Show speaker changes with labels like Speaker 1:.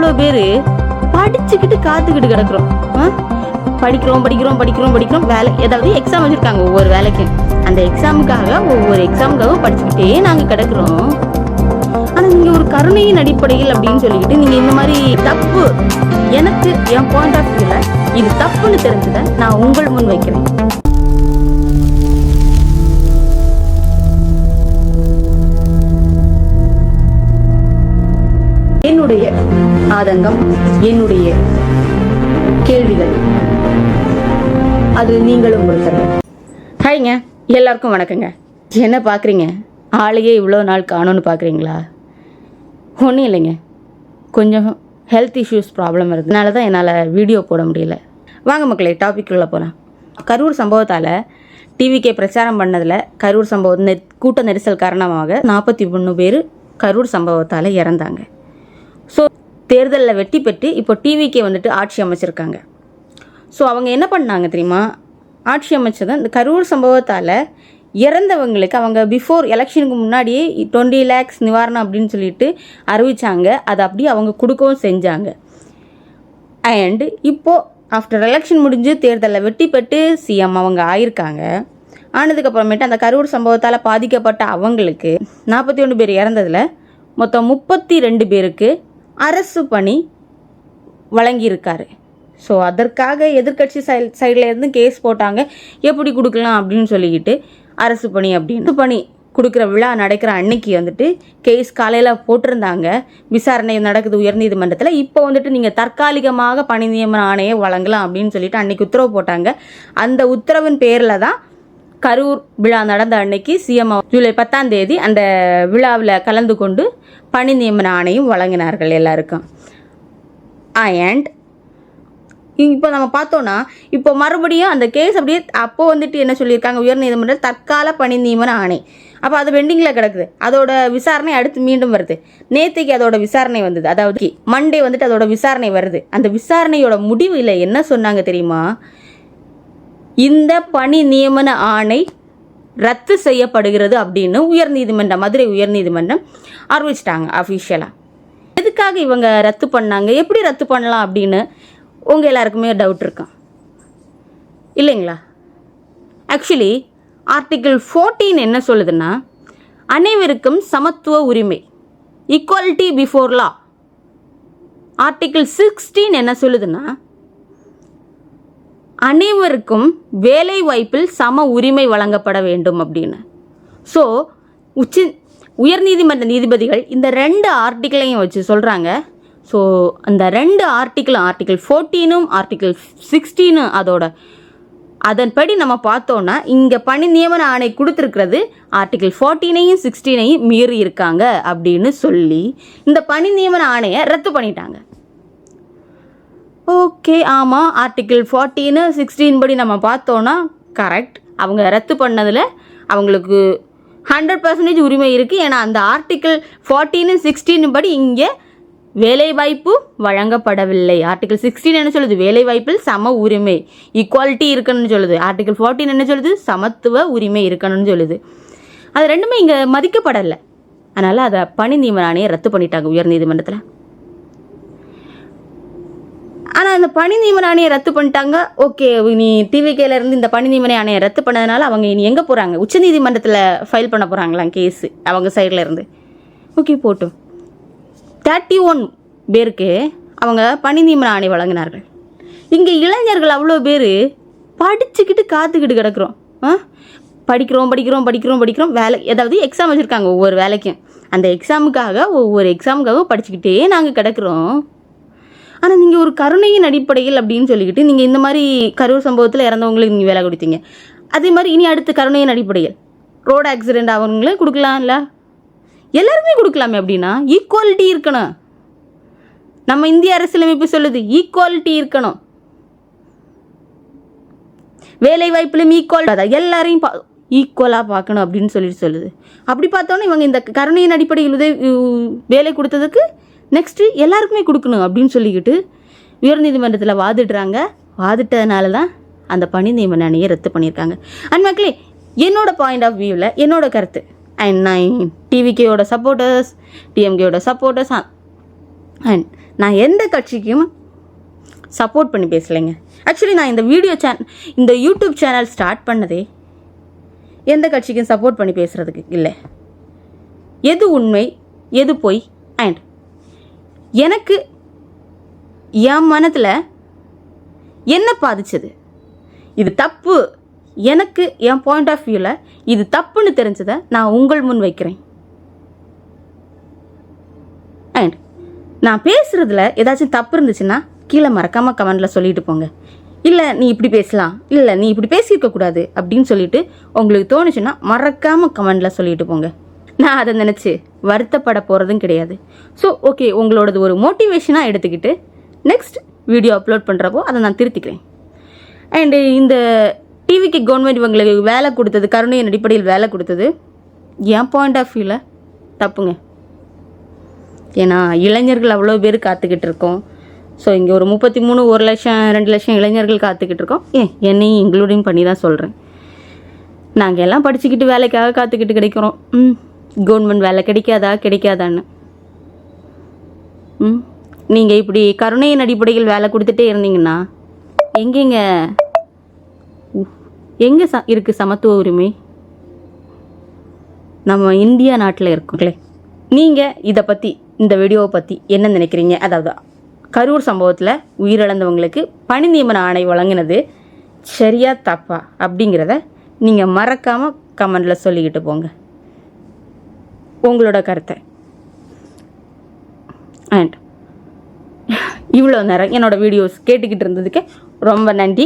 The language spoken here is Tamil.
Speaker 1: அவ்வளோ பேர் படிச்சுக்கிட்டு காத்துக்கிட்டு கிடக்குறோம். படிக்கிறோம் வேலை ஏதாவது எக்ஸாம் வச்சுருக்காங்க ஒவ்வொரு வேலைக்கும். அந்த ஒவ்வொரு எக்ஸாமுக்காகவும் படிச்சுக்கிட்டே நாங்கள் கிடக்குறோம். ஆனால் நீங்கள் ஒரு கருணையின் அடிப்படையில் அப்படின்னு சொல்லிக்கிட்டு நீங்கள் இந்த மாதிரி தப்பு, எனக்கு என் பாயிண்ட் ஆஃப் வியூவில் இது தப்புன்னு தெரிஞ்சதை நான் உங்கள் முன் வைக்கிறேன். என்னுடைய ஆதங்கம், என்னுடைய கேள்விகள், அது நீங்களும் கொடுத்துருங்க. ஹாய்ங்க, எல்லாருக்கும் வணக்கங்க. என்ன பார்க்குறீங்க? ஆளையே இவ்வளோ நாள் காணும்னு பார்க்குறீங்களா? ஒன்றும் இல்லைங்க, கொஞ்சம் ஹெல்த் இஷ்யூஸ் ப்ராப்ளம் இருந்ததுனால தான் என்னால் வீடியோ போட முடியல. வாங்க மக்களே, டாபிக் உள்ள போகலாம். கரூர் சம்பவத்தால் டிவிக்கே பிரச்சாரம் பண்ணதில் கரூர் சம்பவம் கூட்ட நெரிசல் காரணமாக 43 பேர் கரூர் சம்பவத்தால் இறந்தாங்க. ஸோ தேர்தலில் வெற்றி பெற்று இப்போ டிவிக்கே வந்துட்டு ஆட்சி அமைச்சிருக்காங்க. ஸோ அவங்க என்ன பண்ணாங்க தெரியுமா? ஆட்சி அமைச்சது இந்த கரூர் சம்பவத்தால் இறந்தவங்களுக்கு அவங்க பிஃபோர் எலெக்ஷனுக்கு முன்னாடியே 20 lakhs நிவாரணம் அப்படின்னு சொல்லிட்டு அறிவித்தாங்க. அதை அப்படியே அவங்க கொடுக்கவும் செஞ்சாங்க. அண்ட் இப்போது ஆஃப்டர் எலெக்ஷன் முடிஞ்சு தேர்தலில் வெற்றி பெற்று சிஎம் அவங்க ஆயிருக்காங்க. ஆனதுக்கப்புறமேட்டு அந்த கரூர் சம்பவத்தால் பாதிக்கப்பட்ட அவங்களுக்கு 41 பேர் இறந்ததில் மொத்தம் 32 பேருக்கு அரசு பணி வழங்கியிருக்காரு. ஸோ அதற்காக எதிர்கட்சி சைடில் இருந்து கேஸ் போட்டாங்க, எப்படி கொடுக்கலாம் அப்படின்னு சொல்லிக்கிட்டு. அரசு பணி அப்படின்னு பணி கொடுக்குற விழா நடக்கிற அன்னைக்கு வந்துட்டு கேஸ் காலையில் போட்டிருந்தாங்க. விசாரணை நடக்குது உயர்நீதிமன்றத்தில். இப்போ வந்துட்டு நீங்கள் தற்காலிகமாக பணி நியமன ஆணையை வழங்கலாம் அப்படின்னு சொல்லிட்டு அன்னைக்கு உத்தரவு போட்டாங்க. அந்த உத்தரவின் பேரில் தான் கரூர் விழா நடந்த அன்னைக்கு சிஎம் ஜூலை 10ஆம் தேதி அந்த விழாவில் கலந்து கொண்டு பணி நியமன ஆணையும் வழங்கினார்கள் எல்லாருக்கும். அண்ட் இப்போ நம்ம பார்த்தோன்னா இப்போ மறுபடியும் அந்த கேஸ் அப்படியே அப்போது வந்துட்டு என்ன சொல்லியிருக்காங்க, உயர்நீதிமன்றம் தற்கால பணி நியமன ஆணை. அப்போ அது பெண்டிங்கில் கிடக்குது. அதோட விசாரணை அடுத்து மீண்டும் வருது. நேற்றுக்கு அதோட விசாரணை வந்தது, அதாவது மண்டே வந்துட்டு அதோட விசாரணை வருது. அந்த விசாரணையோட முடிவில் என்ன சொன்னாங்க தெரியுமா? இந்த பணி நியமன ஆணை ரத்து செய்யப்படுகிறது அப்படின்னு உயர்நீதிமன்றம், மதுரை உயர்நீதிமன்றம் அறிவிச்சிட்டாங்க அஃபிஷியலாக. எதுக்காக இவங்க ரத்து பண்ணாங்க, எப்படி ரத்து பண்ணலாம் அப்படின்னு உங்கள் எல்லாருக்குமே டவுட் இருக்கும் இல்லைங்களா? ஆக்சுவலி ஆர்டிகிள் 14 என்ன சொல்லுதுன்னா, அனைவருக்கும் சமத்துவ உரிமை, ஈக்குவாலிட்டி பிஃபோர் லா. ஆர்டிகிள் 16 என்ன சொல்லுதுன்னா, அனைவருக்கும் வேலை வாய்ப்பில் சம உரிமை வழங்கப்பட வேண்டும் அப்படின்னு. ஸோ உயர்நீதிமன்ற நீதிபதிகள் இந்த 2 ஆர்டிக்கிளையும் வச்சு சொல்கிறாங்க. ஸோ அந்த 2 ஆர்டிக்கிளும், ஆர்டிகிள் 14ம் ஆர்டிகிள் 16 அதன்படி நம்ம பார்த்தோன்னா இங்கே பணி நியமன ஆணை கொடுத்துருக்கிறது ஆர்டிகிள் 14ஐயும் 16ஐயும் மீறி இருக்காங்க அப்படின்னு சொல்லி இந்த பணி நியமன ஆணையை ரத்து பண்ணிட்டாங்க. ஓகே, ஆமாம், ஆர்டிகிள் 14, 16 படி நம்ம பார்த்தோன்னா கரெக்ட். அவங்க ரத்து பண்ணதில் அவங்களுக்கு 100% உரிமை இருக்குது. ஏன்னா அந்த ஆர்டிகிள் 14, 16 படி இங்கே வேலைவாய்ப்பு வழங்கப்படவில்லை. ஆர்டிகிள் 16 என்ன சொல்லுது? வேலைவாய்ப்பில் சம உரிமை, ஈக்குவாலிட்டி இருக்கணும்னு சொல்லுது. ஆர்டிகிள் 14 என்ன சொல்லுது? சமத்துவ உரிமை இருக்கணும்னு சொல்லுது. அது ரெண்டுமே இங்கே மதிக்கப்படலை. அதனால் அதை பணி நியமன ஆணையை ரத்து பண்ணிட்டாங்க உயர்நீதிமன்றத்தில். ஆனால் அந்த பணி நியமன ஆணையை ரத்து பண்ணிட்டாங்க. ஓகே, நீ டிவிகேலேருந்து இந்த பணி நியமன ஆணையை ரத்து பண்ணதுனால அவங்க இனி எங்கே போகிறாங்க? உச்சநீதிமன்றத்தில் ஃபைல் பண்ண போகிறாங்களாம் கேஸு அவங்க சைடில் இருந்து. ஓகே, போட்டும். 31 பேருக்கு அவங்க பணி நியமன ஆணை வழங்கினார்கள். இங்கே இளைஞர்கள் அவ்வளோ பேர் படிச்சுக்கிட்டு காத்துக்கிட்டு கிடக்குறோம். படிக்கிறோம் வேலை ஏதாவது எக்ஸாம் வச்சுருக்காங்க ஒவ்வொரு வேலைக்கும். அந்த ஒவ்வொரு எக்ஸாமுக்காகவும் படிச்சுக்கிட்டே நாங்கள் கிடக்குறோம். ஆனால் நீங்கள் ஒரு கருணையின் அடிப்படையில் அப்படின்னு சொல்லிக்கிட்டு நீங்கள் இந்த மாதிரி கரூர் சம்பவத்தில் இறந்தவங்களுக்கு நீங்கள் வேலை கொடுத்தீங்க. அதே மாதிரி இனி அடுத்து கருணையின் அடிப்படையில் ரோடு ஆக்சிடெண்ட் அவங்களே கொடுக்கலாம்ல, எல்லாருமே கொடுக்கலாமே. அப்படின்னா ஈக்குவாலிட்டி இருக்கணும். நம்ம இந்திய அரசியலமைப்பு சொல்லுது ஈக்குவாலிட்டி இருக்கணும். வேலை வாய்ப்பிலும் ஈக்குவல், எல்லாரையும் ஈக்குவலாக பார்க்கணும் அப்படின்னு சொல்லுது. அப்படி பார்த்தோன்னா இவங்க இந்த கருணையின் அடிப்படையில் வேலை கொடுத்ததுக்கு நெக்ஸ்ட்டு எல்லாருக்குமே கொடுக்கணும் அப்படின்னு சொல்லிக்கிட்டு உயர்நீதிமன்றத்தில் வாதிட்டதுனால தான் அந்த பணி நியமன ஆணையை ரத்து பண்ணியிருக்காங்க. அண்ட் மக்களே, என்னோட பாயிண்ட் ஆஃப் வியூவில் என்னோட கருத்து, அண்ட் நான் டிவிகேயோட சப்போர்ட்டர்ஸ், டிஎம்கேயோட சப்போர்ட்டர்ஸ் அண்ட் நான் எந்த கட்சிக்கும் சப்போர்ட் பண்ணி பேசலைங்க. ஆக்சுவலி நான் இந்த யூடியூப் சேனல் ஸ்டார்ட் பண்ணதே எந்த கட்சிக்கும் சப்போர்ட் பண்ணி பேசுகிறதுக்கு இல்லை. எது உண்மை எது பொய் அண்ட் எனக்கு என் மனத்தில் என்ன பாதிச்சது, இது தப்பு, எனக்கு என் பாயிண்ட் ஆஃப் வியூவில் இது தப்புன்னு தெரிஞ்சதை நான் உங்கள் முன் வைக்கிறேன். அண்ட் நான் பேசுகிறதுல ஏதாச்சும் தப்பு இருந்துச்சுன்னா கீழே மறக்காமல் கமெண்டில் சொல்லிட்டு போங்க. இல்லை நீ இப்படி பேசலாம், இல்லை நீ இப்படி பேசியிருக்கக்கூடாது அப்படின்னு சொல்லிட்டு உங்களுக்கு தோணுச்சுன்னா மறக்காமல் கமெண்டில் சொல்லிட்டு போங்க. நான் அதை நினச்சி வருத்தப்பட போகிறதும் கிடையாது. ஸோ ஓகே, உங்களோடது ஒரு மோட்டிவேஷனாக எடுத்துக்கிட்டு நெக்ஸ்ட் வீடியோ அப்லோட் பண்ணுறப்போ அதை நான் திருத்திக்கிறேன். அண்டு இந்த டிவிக்கு கவர்மெண்ட் இவங்களுக்கு வேலை கொடுத்தது, கருணையின் அடிப்படையில் வேலை கொடுத்தது என் பாயிண்ட் ஆஃப் வியூவில் தப்புங்க. ஏன்னா இளைஞர்கள் அவ்வளோ பேர் காத்துக்கிட்டு இருக்கோம். ஸோ இங்கே ஒரு 33, 1 லட்சம் 2 லட்சம் இளைஞர்கள் காத்துக்கிட்டு இருக்கோம். என்னையும் இன்க்ளூடிங் பண்ணி தான் சொல்கிறேன். நாங்கள் எல்லாம் படிச்சுக்கிட்டு வேலைக்காக காத்துக்கிட்டு கிடைக்கிறோம். கவர்மெண்ட் வேலை கிடைக்காதான்னு. நீங்கள் இப்படி கருணையின் அடிப்படையில் வேலை கொடுத்துட்டே இருந்தீங்கன்னா எங்கே இருக்குது சமத்துவ உரிமை? நம்ம இந்தியா நாட்டில் இருக்கோங்களே. நீங்கள் இதை பற்றி, இந்த வீடியோவை பற்றி என்ன நினைக்கிறீங்க? அதாவது கரூர் சம்பவத்தில் உயிரிழந்தவங்களுக்கு பணி நியமன ஆணை வழங்கினது சரியா தப்பா அப்படிங்கிறத நீங்கள் மறக்காமல் கமெண்டில் சொல்லிக்கிட்டு போங்க உங்களோட கருத்தை. அண்ட் இவ்வளோ நேரம் என்னோடய வீடியோஸ் கேட்டுக்கிட்டு இருந்ததுக்கு ரொம்ப நன்றி.